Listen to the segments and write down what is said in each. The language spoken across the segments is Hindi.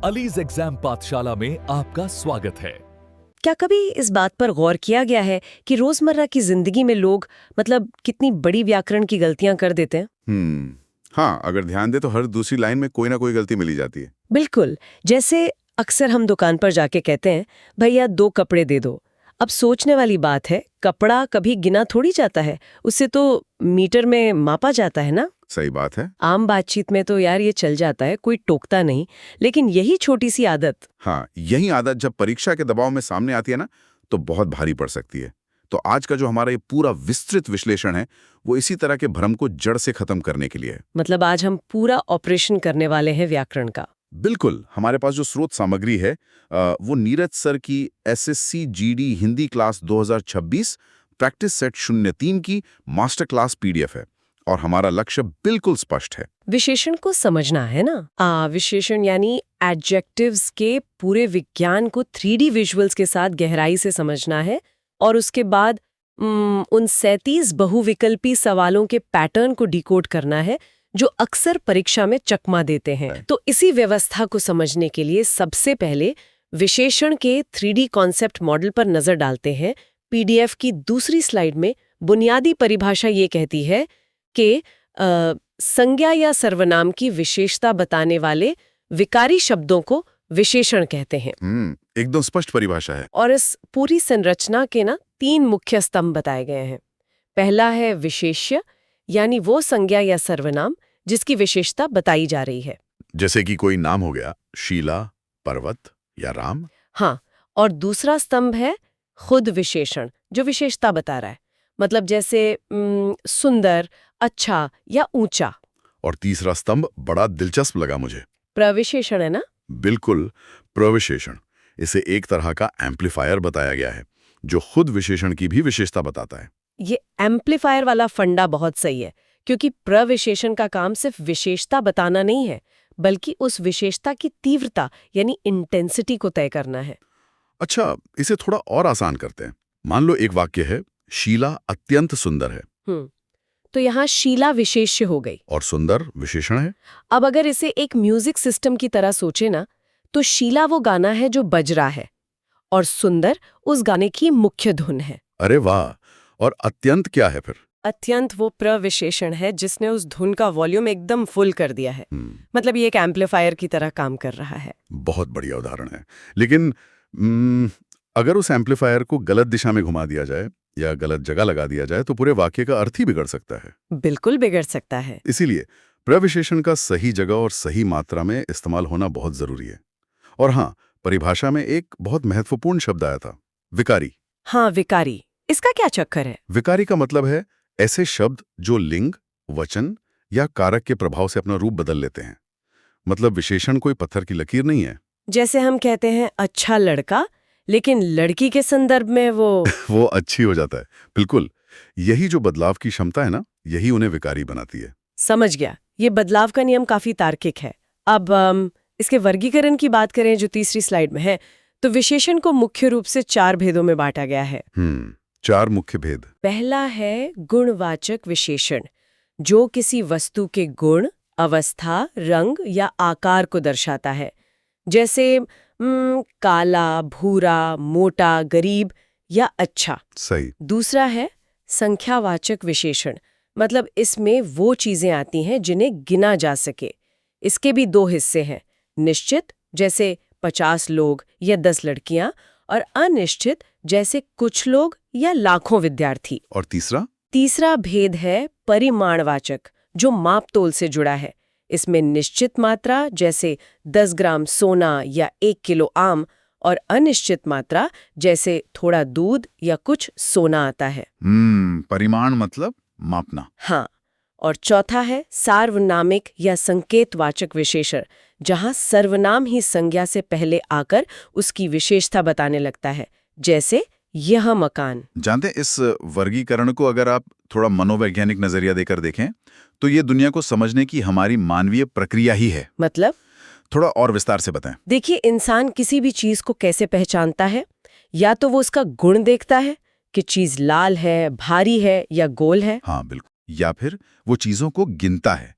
अलीज एग्जाम पाठशाला में आपका स्वागत है। क्या कभी इस बात पर गौर किया गया है कि रोजमर्रा की जिंदगी में लोग कितनी बड़ी व्याकरण की गलतियां कर देते हैं? हाँ, अगर ध्यान दे तो हर दूसरी लाइन में कोई ना कोई गलती मिली जाती है। बिल्कुल। जैसे अक्सर हम दुकान पर जाके कहते हैं, भैया 2 कपड़े दे दो। अब सोचने वाली बात है, कपड़ा कभी गिना थोड़ी जाता है, उससे तो मीटर में मापा जाता है ना। सही बात है। आम बातचीत में तो यार ये चल जाता है, कोई टोकता नहीं, लेकिन यही छोटी सी आदत, हाँ, यही आदत जब परीक्षा के दबाव में सामने आती है ना, तो बहुत भारी पड़ सकती है। तो आज का जो हमारा ये पूरा विस्तृत विश्लेषण है, वो इसी तरह के भ्रम को जड़ से खत्म करने के लिए है। मतलब आज हम पूरा ऑपरेशन करने वाले हैं व्याकरण का। बिल्कुल। हमारे पास जो स्रोत सामग्री है वो नीरज सर की SSC GD Hindi class 2026 practice set 03 की मास्टर क्लास पीडीएफ है और हमारा लक्ष्य बिल्कुल स्पष्ट है। विशेषण को समझना है ना। विशेषण यानी एडजेक्टिव्स के पूरे विज्ञान को 3D विजुअल्स के साथ गहराई से समझना है और उसके बाद उन 37 बहुविकल्पी सवालों के पैटर्न को डिकोड करना है जो अक्सर परीक्षा में चकमा देते हैं। तो इसी व्यवस्था को समझने के लिए सबसे पहले विशेषण के 3D कॉन्सेप्ट मॉडल पर नजर डालते हैं। पीडीएफ की दूसरी स्लाइड में बुनियादी परिभाषा ये कहती है कि संज्ञा या सर्वनाम की विशेषता बताने वाले विकारी शब्दों को विशेषण कहते हैं। एकदम स्पष्ट परिभाषा है। और इस पूरी संरचना के 3 मुख्य स्तंभ बताए गए हैं। पहला है विशेष्य, यानी वो संज्ञा या सर्वनाम जिसकी विशेषता बताई जा रही है, जैसे कि कोई नाम हो गया, शीला, पर्वत या राम। हाँ। और दूसरा स्तंभ है खुद विशेषण, जो विशेषता बता रहा है, मतलब जैसे सुंदर, अच्छा या ऊंचा। और तीसरा स्तंभ बड़ा दिलचस्प लगा मुझे, प्रविशेषण है ना। बिल्कुल, प्रविशेषण। इसे एक तरह का एम्पलीफायर बताया गया है जो खुद विशेषण की भी विशेषता बताता है। ये एम्पलीफायर वाला फंडा बहुत सही है, क्योंकि प्रविशेषण का काम सिर्फ विशेषता बताना नहीं है, बल्कि उस विशेषता की तीव्रता यानी इंटेंसिटी को तय करना है। अच्छा, इसे थोड़ा और आसान करते हैं। मान लो एक वाक्य है, शीला अत्यंत सुंदर है। तो यहाँ शीला विशेष्य हो गई और सुंदर विशेषण है। अब अगर इसे एक म्यूजिक सिस्टम की तरह सोचे ना, तो शीला वो गाना है जो बज रहा है और सुंदर उस गाने की मुख्य धुन है। अरे वाह! और अत्यंत क्या है फिर? अत्यंत वो प्रविशेषण है जिसने उस धुन का वॉल्यूम एकदम फुल कर दिया है। मतलब ये एक एम्पलीफायर की तरह काम कर रहा है। बहुत बढ़िया उदाहरण है। लेकिन अगर उस एम्पलीफायर को गलत दिशा में घुमा दिया जाए या गलत जगह लगा दिया जाए तो पूरे वाक्य का अर्थ ही बिगड़ सकता है। बिल्कुल बिगड़ सकता है। इसीलिए प्रविशेषण का सही जगह और सही मात्रा में इस्तेमाल होना बहुत जरूरी है। और हाँ, परिभाषा में एक बहुत महत्वपूर्ण शब्द आया था, विकारी। हाँ, विकारी। इसका क्या चक्कर है? विकारी का मतलब है ऐसे शब्द जो लिंग, वचन या कारक के प्रभाव से अपना रूप बदल लेते हैं। मतलब विशेषण कोई पत्थर की लकीर नहीं है। जैसे हम कहते हैं अच्छा लड़का, लेकिन लड़की के संदर्भ में वो अच्छी हो जाता है। बिल्कुल, यही जो बदलाव की क्षमता है ना, यही उन्हें विकारी बनाती है। समझ गया। ये बदलाव का नियम काफी तार्किक है। अब इसके वर्गीकरण की बात करें जो तीसरी स्लाइड में है, तो विशेषण को मुख्य रूप से 4 भेदों में बांटा गया है। 4 मुख्य भेद। पहला है गुणवाचक विशेषण, जो किसी वस्तु के गुण, अवस्था, रंग या आकार को दर्शाता है। जैसे काला, भूरा, मोटा, गरीब या अच्छा। सही। दूसरा है संख्यावाचक विशेषण, मतलब इसमें वो चीजें आती हैं जिन्हें गिना जा सके। इसके भी 2 हिस्से हैं, निश्चित जैसे 50 लोग या 10 लड़कियां, और अनिश्चित जैसे कुछ लोग या लाखों विद्यार्थी। और तीसरा भेद है परिमाणवाचक, जो माप तोल से जुड़ा है। इसमें निश्चित मात्रा जैसे 10 ग्राम सोना या 1 किलो आम, और अनिश्चित मात्रा जैसे थोड़ा दूध या कुछ सोना आता है। परिमाण मतलब मापना। हाँ। और चौथा है सार्वनामिक या संकेतवाचक विशेषण, जहां सर्वनाम ही संज्ञा से पहले आकर उसकी विशेषता बताने लगता है, जैसे यह मकान। जानते हैं, इस वर्गीकरण को अगर आप थोड़ा मनोवैज्ञानिक नजरिया देकर देखें तो ये दुनिया को समझने की हमारी मानवीय प्रक्रिया ही है। मतलब? थोड़ा और विस्तार से बताएं। देखिए, इंसान किसी भी चीज को कैसे पहचानता है? या तो वो उसका गुण देखता है कि चीज लाल है, भारी है या गोल है। हाँ बिल्कुल। या फिर वो चीजों को गिनता है,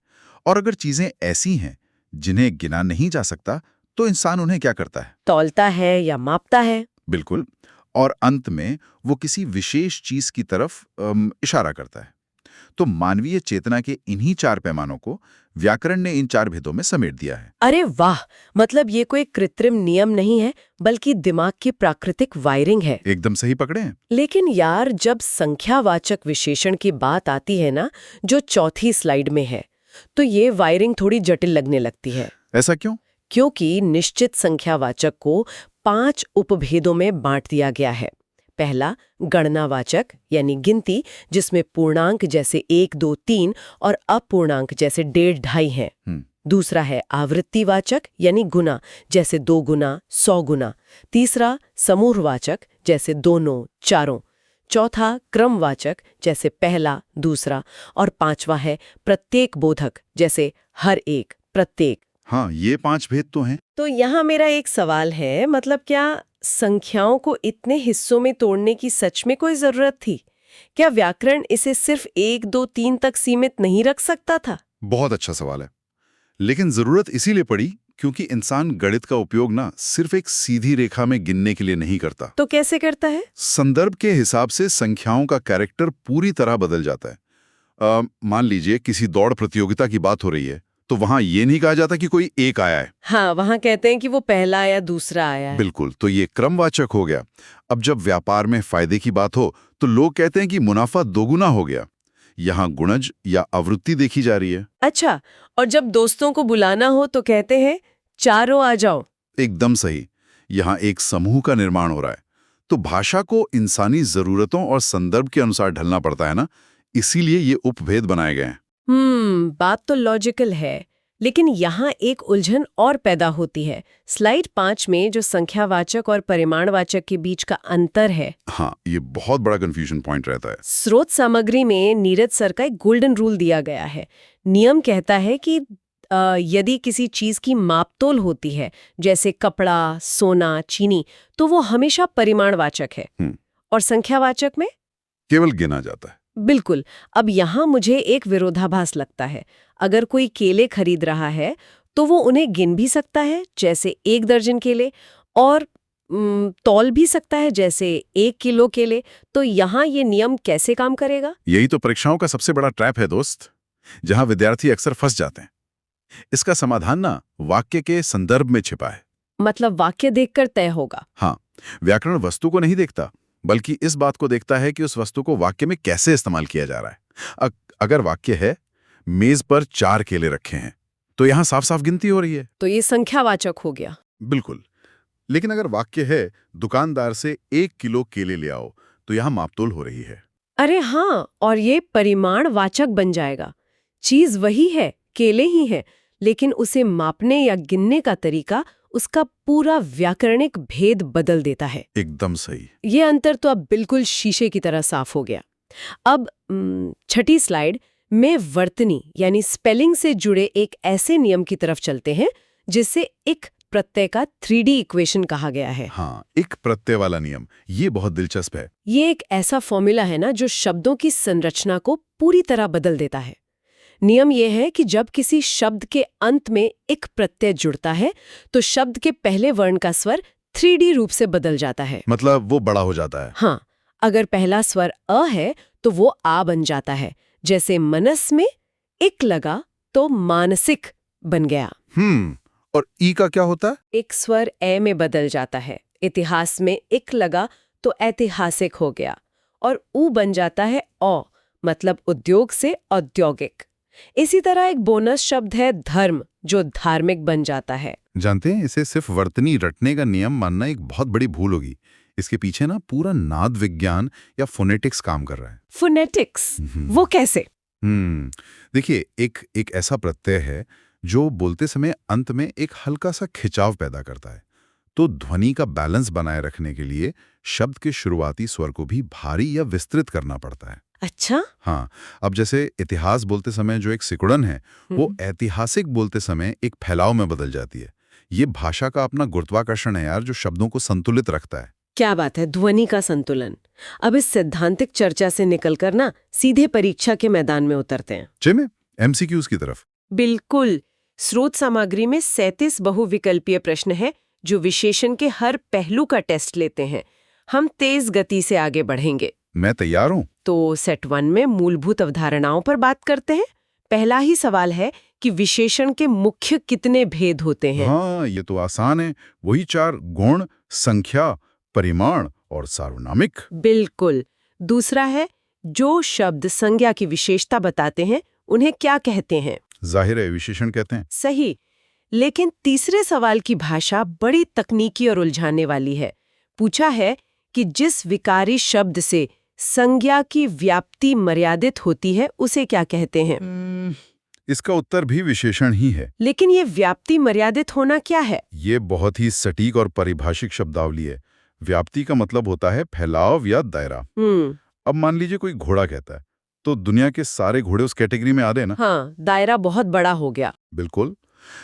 और अगर चीजें ऐसी हैं जिन्हें गिना नहीं जा सकता तो इंसान उन्हें क्या करता है? तौलता है या मापता है। बिल्कुल। और अंत में वो किसी विशेष चीज की तरफ इशारा करता है। तो मानवीय चेतना के इन्हीं 4 पैमानों को व्याकरण ने इन 4 भेदों में समेट दिया है। अरे वाह, मतलब ये कोई कृत्रिम नियम नहीं है, बल्कि दिमाग की प्राकृतिक वायरिंग है। एकदम सही पकड़े हैं। लेकिन यार, जब संख्यावाचक विशेषण की बात आती है ना, जो चौथी स्लाइड में है, तो ये वायरिंग थोड़ी जटिल लगने लगती है। ऐसा क्यों? क्योंकि निश्चित संख्यावाचक को 5 उपभेदों में बांट दिया गया है। पहला गणनावाचक यानी गिनती, जिसमें पूर्णांक जैसे 1, 2, 3 और अपूर्णांक जैसे 1.5, 2.5 हैं। दूसरा है आवृत्तिवाचक यानी गुना, जैसे 2 गुना, 100 गुना। तीसरा समूहवाचक, जैसे दोनों, चारों। चौथा क्रमवाचक, जैसे पहला, दूसरा। और पांचवा है प्रत्येक बोधक, जैसे हर एक, प्रत्येक। हाँ, ये 5 भेद तो हैं। तो यहाँ मेरा एक सवाल है, मतलब क्या संख्याओं को इतने हिस्सों में तोड़ने की सच में कोई जरूरत थी? क्या व्याकरण इसे सिर्फ 1, 2, 3 तक सीमित नहीं रख सकता था? बहुत अच्छा सवाल है। लेकिन जरूरत इसीलिए पड़ी क्योंकि इंसान गणित का उपयोग ना सिर्फ एक सीधी रेखा में गिनने के लिए नहीं करता। तो कैसे करता है? संदर्भ के हिसाब से संख्याओं का कैरेक्टर पूरी तरह बदल जाता है। मान लीजिए किसी दौड़ प्रतियोगिता की बात हो रही है, तो वहां ये नहीं कहा जाता कि कोई एक आया है। हाँ, वहाँ कहते हैं कि वो पहला आया, दूसरा आया है। बिल्कुल, तो ये क्रमवाचक हो गया। अब जब व्यापार में फायदे की बात हो तो लोग कहते हैं कि मुनाफा दोगुना हो गया। यहाँ गुणज या आवृत्ति देखी जा रही है। अच्छा, और जब दोस्तों को बुलाना हो तो कहते हैं चारों आ जाओ। एकदम सही। यहाँ एक समूह का निर्माण हो रहा है। तो भाषा को इंसानी जरूरतों और संदर्भ के अनुसार ढलना पड़ता है ना, इसीलिए ये उपभेद बनाए गए हैं। बात तो लॉजिकल है, लेकिन यहाँ एक उलझन और पैदा होती है। स्लाइड 5 में जो संख्यावाचक और परिमाणवाचक के बीच का अंतर है, हाँ, ये बहुत बड़ा कंफ्यूजन पॉइंट रहता है। स्रोत सामग्री में नीरज सर का एक गोल्डन रूल दिया गया है। नियम कहता है कि यदि किसी चीज की मापतोल होती है, जैसे कपड़ा, सोना, चीनी, तो वो हमेशा परिमाणवाचक है। और संख्यावाचक में केवल गिना जाता है। बिल्कुल। अब यहाँ मुझे एक विरोधाभास लगता है। अगर कोई केले खरीद रहा है तो वो उन्हें गिन भी सकता है, जैसे 1 दर्जन केले, और तौल भी सकता है, जैसे 1 किलो केले। तो यहाँ ये नियम कैसे काम करेगा? यही तो परीक्षाओं का सबसे बड़ा ट्रैप है दोस्त, जहां विद्यार्थी अक्सर फंस जाते हैं। इसका समाधान ना वाक्य के संदर्भ में छिपा है। मतलब वाक्य देखकर तय होगा? हाँ, व्याकरण वस्तु को नहीं देखता, बल्कि इस बात को देखता है कि उस वस्तु को वाक्य में कैसे इस्तेमाल किया जा रहा है। अगर वाक्य है मेज पर 4 केले रखे हैं, तो यहां साफ साफ गिनती हो रही है, तो ये संख्यावाचक हो गया। बिल्कुल। लेकिन अगर वाक्य है दुकानदार से 1 किलो केले ले आओ, तो यहां मापतोल हो रही है। अरे हाँ, और ये परिमाणवाचक बन जाएगा। चीज वही है, केले ही है, लेकिन उसे मापने या गिनने का तरीका उसका पूरा व्याकरणिक भेद बदल देता है। एकदम सही। ये अंतर तो अब बिल्कुल शीशे की तरह साफ हो गया। अब छठी स्लाइड में वर्तनी यानी स्पेलिंग से जुड़े एक ऐसे नियम की तरफ चलते हैं जिसे इक प्रत्यय का 3D इक्वेशन कहा गया है। हाँ, इक प्रत्यय वाला नियम, ये बहुत दिलचस्प है। ये एक ऐसा फॉर्मूला है ना जो शब्दों की संरचना को पूरी तरह बदल देता है। नियम यह है कि जब किसी शब्द के अंत में इक प्रत्यय जुड़ता है तो शब्द के पहले वर्ण का स्वर 3D रूप से बदल जाता है। मतलब वो बड़ा हो जाता है। हाँ, अगर पहला स्वर अ है तो वो आ बन जाता है। जैसे मनस में इक लगा तो मानसिक बन गया। और ई का क्या होता है? एक स्वर ए में बदल जाता है। इतिहास में इक लगा तो ऐतिहासिक हो गया। और ऊ बन जाता है औ, मतलब उद्योग से औद्योगिक। इसी तरह एक बोनस शब्द है धर्म, जो धार्मिक बन जाता है। जानते हैं, इसे सिर्फ वर्तनी रटने का नियम मानना एक बहुत बड़ी भूल होगी। इसके पीछे ना पूरा नाद विज्ञान या फोनेटिक्स काम कर रहा है। फोनेटिक्स? वो कैसे? देखिए, एक ऐसा प्रत्यय है जो बोलते समय अंत में एक हल्का सा खिंचाव पैदा करता है। तो ध्वनि का बैलेंस बनाए रखने के लिए शब्द के शुरुआती स्वर को भी भारी या विस्तृत करना पड़ता है। अच्छा? हाँ, अब जैसे इतिहास बोलते समय जो एक सिकुड़न है, वो ऐतिहासिक बोलते समय एक फैलाव में बदल जाती है। ये भाषा का अपना गुरुत्वाकर्षण है यार, जो शब्दों को संतुलित रखता है। क्या बात है, ध्वनि का संतुलन। अब इस सैद्धांतिक चर्चा से निकलकर ना सीधे परीक्षा के मैदान में उतरते हैं। में एमसीक्यूज की तरफ। बिल्कुल, स्रोत सामग्री में 37 बहुविकल्पीय प्रश्न हैं जो विशेषण के हर पहलू का टेस्ट लेते हैं। हम तेज गति से आगे बढ़ेंगे। मैं तैयार हूँ। तो सेट 1 में मूलभूत अवधारणाओं पर बात करते हैं। पहला ही सवाल है कि विशेषण के मुख्य कितने भेद होते हैं। हाँ, ये तो आसान है। वही 4 गुण, संख्या, परिमाण और सार्वनामिक। बिल्कुल। दूसरा है जो शब्द संज्ञा की विशेषता बताते हैं उन्हें क्या कहते हैं। जाहिर है विशेषण कहते हैं। सही। लेकिन तीसरे सवाल की भाषा बड़ी तकनीकी और उलझाने वाली है। पूछा है कि जिस विकारी शब्द से संज्ञा की व्याप्ति मर्यादित होती है उसे क्या कहते हैं। इसका उत्तर भी विशेषण ही है। लेकिन ये व्याप्ति मर्यादित होना क्या है? ये बहुत ही सटीक और परिभाषिक शब्दावली है। व्याप्ति का मतलब होता है फैलाव या दायरा। अब मान लीजिए कोई घोड़ा कहता है, तो दुनिया के सारे घोड़े उस कैटेगरी में आ गए ना। हाँ, दायरा बहुत बड़ा हो गया। बिल्कुल।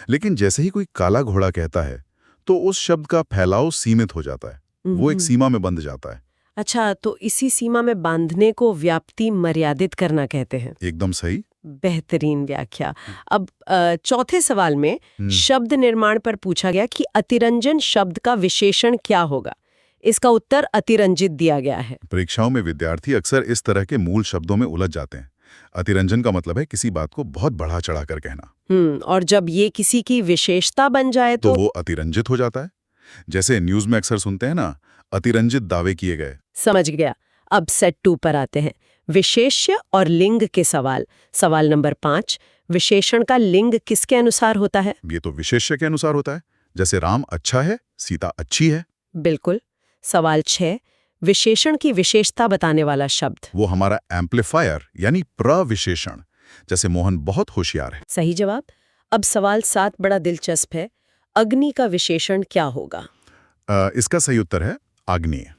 लेकिन जैसे ही कोई काला घोड़ा कहता है, तो उस शब्द का फैलाव सीमित हो जाता है। वो एक सीमा में बंध जाता है। अच्छा, तो इसी सीमा में बांधने को व्याप्ति मर्यादित करना कहते हैं। एकदम सही। बेहतरीन व्याख्या। अब चौथे सवाल में शब्द निर्माण पर पूछा गया कि अतिरंजन शब्द का विशेषण क्या होगा। इसका उत्तर अतिरंजित दिया गया है। परीक्षाओं में विद्यार्थी अक्सर इस तरह के मूल शब्दों में उलझ जाते हैं। अतिरंजन का मतलब है किसी बात को बहुत बढ़ा चढ़ा कर कहना। और जब ये किसी की विशेषता बन जाए तो वो अतिरंजित हो जाता है। जैसे न्यूज में अक्सर सुनते हैं ना, अतिरंजित दावे किए गए। समझ गया। अब सेट 2 पर आते हैं। विशेष्य और लिंग के सवाल। सवाल नंबर 5, विशेषण का लिंग किसके अनुसार होता है? ये तो विशेष्य के अनुसार होता है। जैसे राम अच्छा है, सीता अच्छी है। बिल्कुल। सवाल 6, विशेषण की विशेषता बताने वाला शब्द। वो हमारा एम्प्लीफायर यानी प्रविशेषण। जैसे मोहन बहुत होशियार है। सही जवाब। अब सवाल 7 बड़ा दिलचस्प है। अग्नि का विशेषण क्या होगा? इसका सही उत्तर है आग्नेय।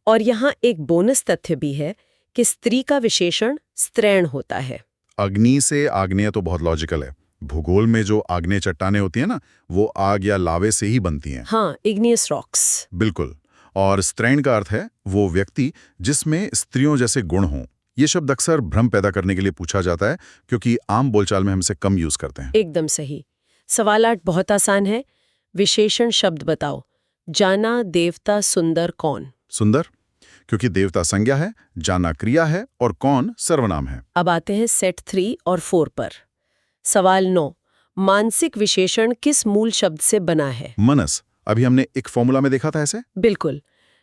और यहाँ एक बोनस तथ्य भी है कि स्त्री का विशेषण स्त्रैण होता है। अग्नि से आग्नेय तो बहुत लॉजिकल है। भूगोल में जो आग्नेय चट्टानें होती हैं ना, वो आग या लावे से ही बनती हैं। हाँ, इग्नियस रॉक्स। बिल्कुल। और स्त्रैण का अर्थ है वो व्यक्ति जिसमें स्त्रियों जैसे गुण हों। ये शब्द अक्सर भ्रम पैदा करने के लिए पूछा जाता है, क्योंकि आम बोलचाल में हमसे कम यूज करते हैं। एकदम सही। सवाल 8 बहुत आसान है। विशेषण शब्द बताओ। जाना, देवता, सुंदर, कौन? सुंदर, क्योंकि देवता संज्ञा है, जाना क्रिया है और कौन सर्वनाम है। अब आते हैं सेट 3 और 4 पर। सवाल 9, मानसिक विशेषण किस मूल शब्द से बना है? मनस। अभी हमने एक फॉर्मूला में देखा था ऐसे। बिल्कुल।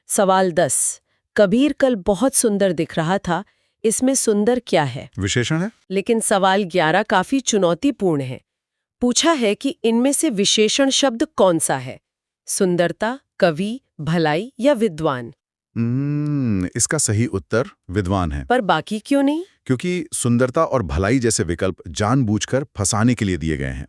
सवाल 10, कबीर कल बहुत सुंदर दिख रहा था, इसमें सुंदर क्या है? विशेषण है। लेकिन सवाल 11 काफी चुनौतीपूर्ण है। पूछा है कि इनमें से विशेषण शब्द कौन सा है? सुंदरता, कवि, भलाई या विद्वान? इसका सही उत्तर विद्वान है। पर बाकी क्यों नहीं? क्योंकि सुंदरता और भलाई जैसे विकल्प जानबूझकर फंसाने के लिए दिए गए हैं।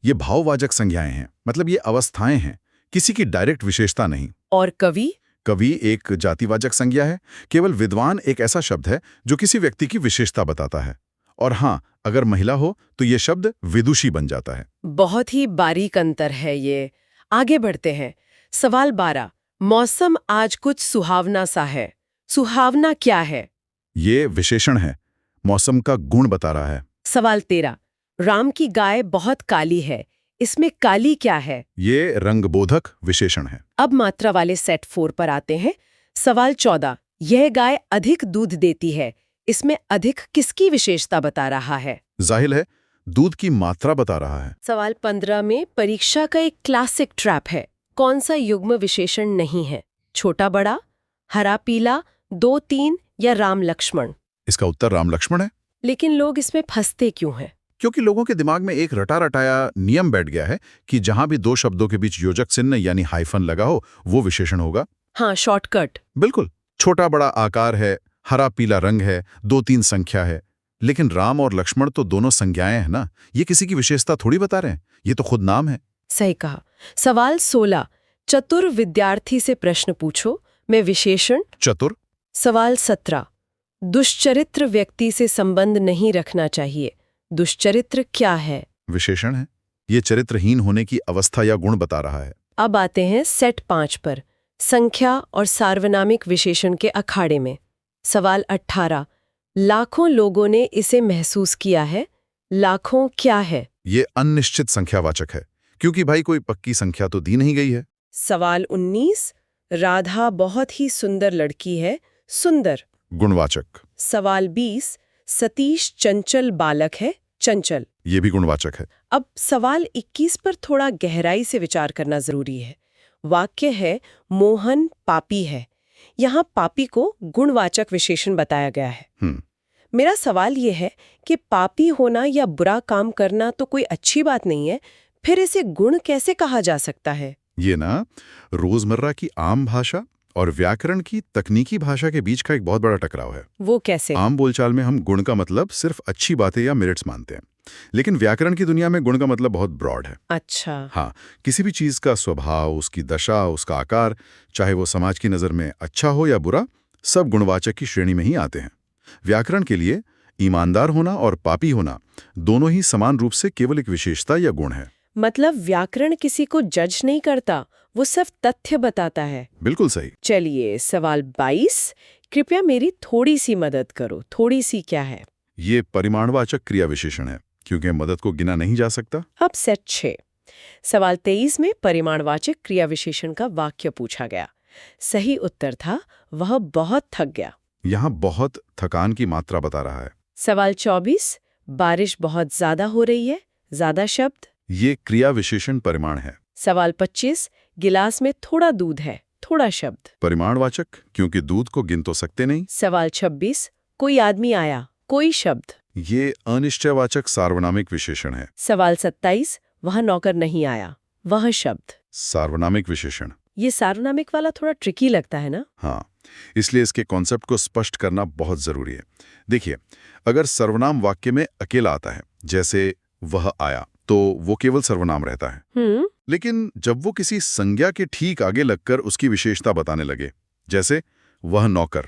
ये भाववाचक संज्ञाएं हैं, मतलब ये अवस्थाएं हैं, किसी की डायरेक्ट विशेषता नहीं। और कवि? कवि एक जातिवाचक संज्ञा है। केवल विद्वान एक ऐसा शब्द है जो किसी व्यक्ति की विशेषता बताता है। और हाँ, अगर महिला हो तो ये शब्द विदुषी बन जाता है। बहुत ही बारीक अंतर है ये। आगे बढ़ते हैं। सवाल 12, मौसम आज कुछ सुहावना सा है। सुहावना क्या है? ये विशेषण है, मौसम का गुण बता रहा है। सवाल 13, राम की गाय बहुत काली है, इसमें काली क्या है? ये रंगबोधक विशेषण है। अब मात्रा वाले सेट 4 पर आते हैं। सवाल 14, यह गाय अधिक दूध देती है, इसमें अधिक किसकी विशेषता बता रहा है? जाहिर है दूध की मात्रा बता रहा है। सवाल 15 में परीक्षा का एक क्लासिक ट्रैप है। कौन सा युग्म विशेषण नहीं है? छोटा बड़ा, हरा पीला, 2 3 या राम लक्ष्मण? इसका उत्तर राम लक्ष्मण है। लेकिन लोग इसमें फंसते क्यों हैं? क्योंकि लोगों के दिमाग में एक रटा रटाया नियम बैठ गया है कि जहां भी 2 शब्दों के बीच योजक चिन्ह यानी हाइफन लगा हो वो विशेषण होगा। हाँ, शॉर्टकट। बिल्कुल। छोटा बड़ा आकार है, हरा पीला रंग है, 2 3 संख्या है। लेकिन राम और लक्ष्मण तो दोनों संज्ञाएं हैं ना, ये किसी की विशेषता थोड़ी बता रहे हैं, ये तो खुद नाम है। सही कहा। सवाल 16, चतुर विद्यार्थी से प्रश्न पूछो, मैं विशेषण चतुर। सवाल 17, दुष्चरित्र व्यक्ति से संबंध नहीं रखना चाहिए, दुष्चरित्र क्या है? विशेषण है, ये चरित्रहीन होने की अवस्था या गुण बता रहा है। अब आते हैं सेट 5 पर, संख्या और सार्वनामिक विशेषण के अखाड़े में। सवाल 18, लाखों लोगों ने इसे महसूस किया है, लाखों क्या है? ये अनिश्चित संख्यावाचक है, क्योंकि भाई कोई पक्की संख्या तो दी नहीं गई है। सवाल 19, राधा बहुत ही सुंदर लड़की है, सुंदर। गुणवाचक। सवाल 20, सतीश चंचल बालक है, चंचल। ये भी गुणवाचक है। अब सवाल 21 पर थोड़ा गहराई से विचार करना जरूरी है। वाक्य है मोहन पापी है। यहाँ पापी को गुणवाचक विशेषण बताया गया है। मेरा सवाल ये है कि पापी होना या बुरा काम करना तो कोई अच्छी बात नहीं है, फिर इसे गुण कैसे कहा जा सकता है? ये ना रोजमर्रा की आम भाषा और व्याकरण की तकनीकी भाषा के बीच का एक बहुत बड़ा टकराव है। वो कैसे? आम बोलचाल में हम गुण का मतलब सिर्फ अच्छी बातें या मेरिट्स मानते हैं, लेकिन व्याकरण की दुनिया में गुण का मतलब बहुत ब्रॉड है। अच्छा। हाँ, किसी भी चीज का स्वभाव, उसकी दशा, उसका आकार, चाहे वो समाज की नजर में अच्छा हो या बुरा, सब गुणवाचक की श्रेणी में ही आते हैं। व्याकरण के लिए ईमानदार होना और पापी होना दोनों ही समान रूप से केवल एक विशेषता या गुण है। मतलब व्याकरण किसी को जज नहीं करता, वो सिर्फ तथ्य बताता है। बिल्कुल सही। चलिए सवाल 22, कृपया मेरी थोड़ी सी मदद करो। थोड़ी सी क्या है? ये परिमाणवाचक क्रिया विशेषण है, क्योंकि मदद को गिना नहीं जा सकता। अब सेट 6, सवाल 23 में परिमाणवाचक क्रिया विशेषण का वाक्य पूछा गया। सही उत्तर था वह बहुत थक गया। यहाँ बहुत थकान की मात्रा बता रहा है। सवाल 24, बारिश बहुत ज्यादा हो रही है, ज्यादा शब्द। ये क्रिया विशेषण परिमाण है। सवाल 25, गिलास में थोड़ा दूध है, थोड़ा शब्द। परिमाणवाचक, क्योंकि दूध को गिन तो सकते नहीं। सवाल 26, कोई आदमी आया, कोई शब्द। ये अनिश्चयवाचक सार्वनामिक विशेषण है। सवाल 27, वह नौकर नहीं आया, वह शब्द। सार्वनामिक विशेषण। ये सार्वनामिक वाला थोड़ा ट्रिकी लगता है ना? हाँ, इसलिए इसके कॉन्सेप्ट को स्पष्ट करना बहुत जरूरी है। देखिए, अगर सर्वनाम वाक्य में अकेला आता है, जैसे वह आया, तो वो केवल सर्वनाम रहता है। लेकिन जब वो किसी संज्ञा के ठीक आगे लगकर उसकी विशेषता बताने लगे, जैसे वह नौकर,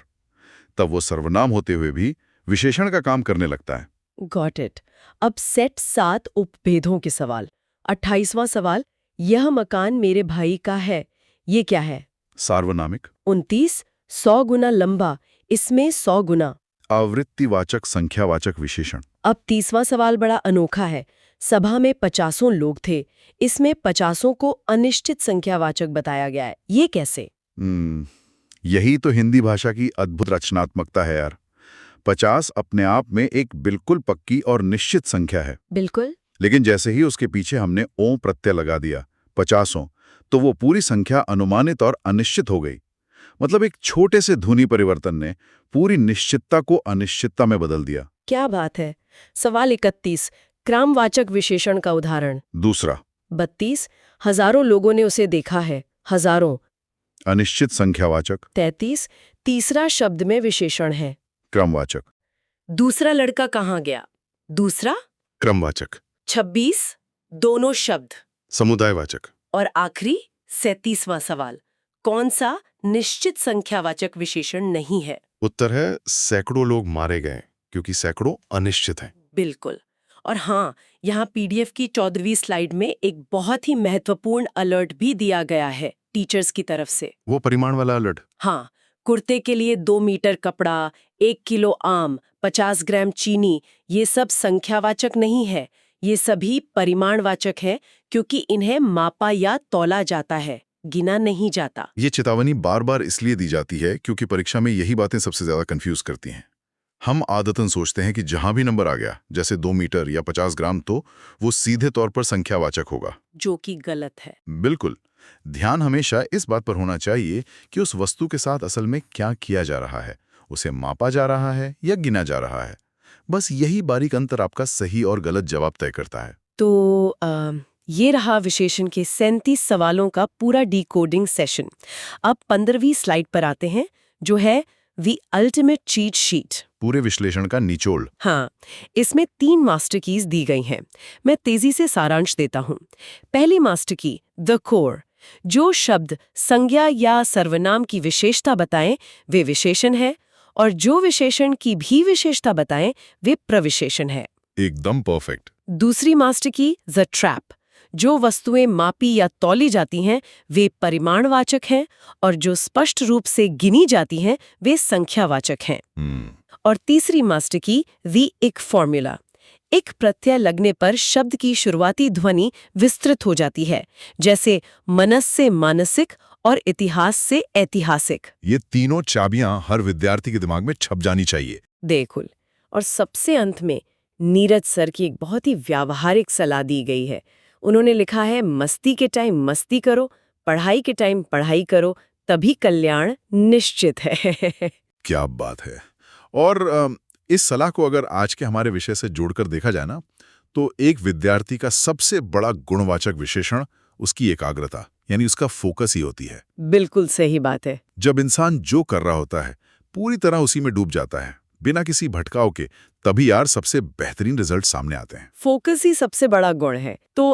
तब वो सर्वनाम होते हुए भी विशेषण का काम करने लगता है। Got it. अब सेट 7 उपभेदों के सवाल। 28वां सवाल, यह मकान मेरे भाई का है, ये क्या है? सार्वनामिक। 29, 100 गुना लंबा, इसमें 100 गुना। आवृत्तिवाचक संख्यावाचक विशेषण। अब 30वां सवाल बड़ा अनोखा है। सभा में 50 लोग थे, इसमें 50 को अनिश्चित संख्यावाचक बताया गया है, ये कैसे? यही तो हिंदी भाषा की अद्भुत रचनात्मकता है यार। 50 अपने आप में एक बिल्कुल पक्की और निश्चित संख्या है। बिल्कुल। लेकिन जैसे ही उसके पीछे हमने ओ प्रत्यय लगा दिया, 50, तो वो पूरी संख्या अनुमानित और अनिश्चित हो गई। मतलब एक छोटे से ध्वनि परिवर्तन ने पूरी निश्चितता को अनिश्चितता में बदल दिया। क्या बात है। सवाल 31, क्रमवाचक विशेषण का उदाहरण। दूसरा। 32, हजारों लोगों ने उसे देखा है, हजारों। अनिश्चित संख्यावाचक। 33, तीसरा शब्द में विशेषण है, क्रमवाचक। दूसरा लड़का कहाँ गया, दूसरा। क्रमवाचक। 26, दोनों शब्द। समुदायवाचक। और आखिरी 37वां सवाल, कौन सा निश्चित संख्यावाचक विशेषण नहीं है? उत्तर है सैकड़ों लोग मारे गए, क्योंकि सैकड़ों अनिश्चित है। बिल्कुल। और हाँ, यहाँ पीडीएफ की 14वीं स्लाइड में एक बहुत ही महत्वपूर्ण अलर्ट भी दिया गया है टीचर्स की तरफ से। वो परिमाण वाला अलर्ट। हाँ, कुर्ते के लिए 2 मीटर कपड़ा, 1 किलो आम, 50 ग्राम चीनी, ये सब संख्यावाचक नहीं है, ये सभी परिमाणवाचक है, क्योंकि इन्हें मापा या तौला जाता है, गिना नहीं जाता। ये चेतावनी बार बार इसलिए दी जाती है क्योंकि परीक्षा में यही बातें सबसे ज्यादा कंफ्यूज करती हैं। हम आदतन सोचते हैं कि जहां भी नंबर आ गया, जैसे 2 मीटर या 50 ग्राम, तो वो सीधे तौर पर संख्यावाचक होगा, जो कि गलत है। बिल्कुल। ध्यान हमेशा इस बात पर होना चाहिए कि उस वस्तु के साथ असल में क्या किया जा रहा है, उसे मापा जा रहा है या गिना जा रहा है। बस यही बारीक अंतर आपका सही और गलत जवाब तय करता है। तो ये रहा विशेषण के 37 सवालों का पूरा डिकोडिंग सेशन। अब 15वीं स्लाइड पर आते हैं, जो है द अल्टीमेट चीट शीट। पूरे विश्लेषण का निचोड़। हाँ, इसमें 3 मास्टर कीज दी गई हैं। मैं तेजी से सारांश देता हूँ। पहली मास्टर की, द कोर। जो शब्द संज्ञा या सर्वनाम की विशेषता बताएं वे विशेषण है, और जो विशेषण की भी विशेषता बताएं वे प्रविशेषण है। एकदम परफेक्ट। दूसरी मास्टर की, द ट्रैप। जो वस्तुएं मापी या तौली जाती हैं वे परिमाणवाचक हैं, और जो स्पष्ट रूप से गिनी जाती हैं वे संख्यावाचक हैं। और तीसरी मास्टर की, द इक फॉर्मूला। एक प्रत्यय लगने पर शब्द की शुरुआती ध्वनि विस्तृत हो जाती है, जैसे मनस से मानसिक और इतिहास से ऐतिहासिक। ये तीनों चाबियां हर विद्यार्थी के दिमाग में छप जानी चाहिए। बिल्कुल। और सबसे अंत में नीरज सर की एक बहुत ही व्यावहारिक सलाह दी गई है। उन्होंने लिखा है, मस्ती के टाइम मस्ती करो, पढ़ाई के टाइम पढ़ाई करो, तभी कल्याण निश्चित है। क्या बात है। और इस सलाह को अगर आज के हमारे विषय से जोड़कर देखा जाए ना, तो एक विद्यार्थी का सबसे बड़ा गुणवाचक विशेषण उसकी एकाग्रता, यानी उसका फोकस ही होती है। बिल्कुल सही बात है। जब इंसान जो कर रहा होता है पूरी तरह उसी में डूब जाता है, बिना किसी भटकाव के, तभी यार सबसे बेहतरीन रिजल्ट सामने आते हैं। फोकस ही सबसे बड़ा गुण है। तो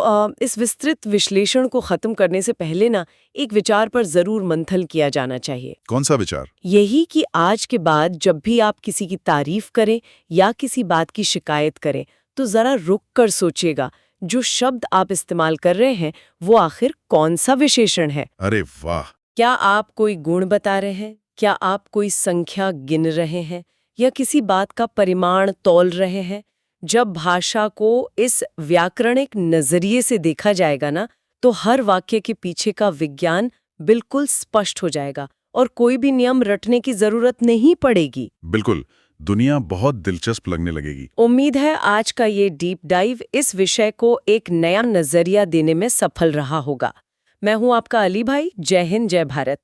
इस विस्तृत विश्लेषण को खत्म करने से पहले ना एक विचार पर जरूर मंथन किया जाना चाहिए। कौन सा विचार? यही कि आज के बाद जब भी आप किसी की तारीफ करें या किसी बात की शिकायत करें, तो जरा रुक कर सोचिएगा, जो शब्द आप इस्तेमाल कर रहे हैं वो आखिर कौन सा विशेषण है। अरे वाह! क्या आप कोई गुण बता रहे हैं? क्या आप कोई संख्या गिन रहे हैं या किसी बात का परिमाण तौल रहे हैं? जब भाषा को इस व्याकरणिक नजरिए से देखा जाएगा ना, तो हर वाक्य के पीछे का विज्ञान बिल्कुल स्पष्ट हो जाएगा और कोई भी नियम रटने की जरूरत नहीं पड़ेगी। बिल्कुल, दुनिया बहुत दिलचस्प लगने लगेगी। उम्मीद है आज का ये डीप डाइव इस विषय को एक नया नजरिया देने में सफल रहा होगा। मैं हूं आपका अली भाई। जय हिंद, जय भारत।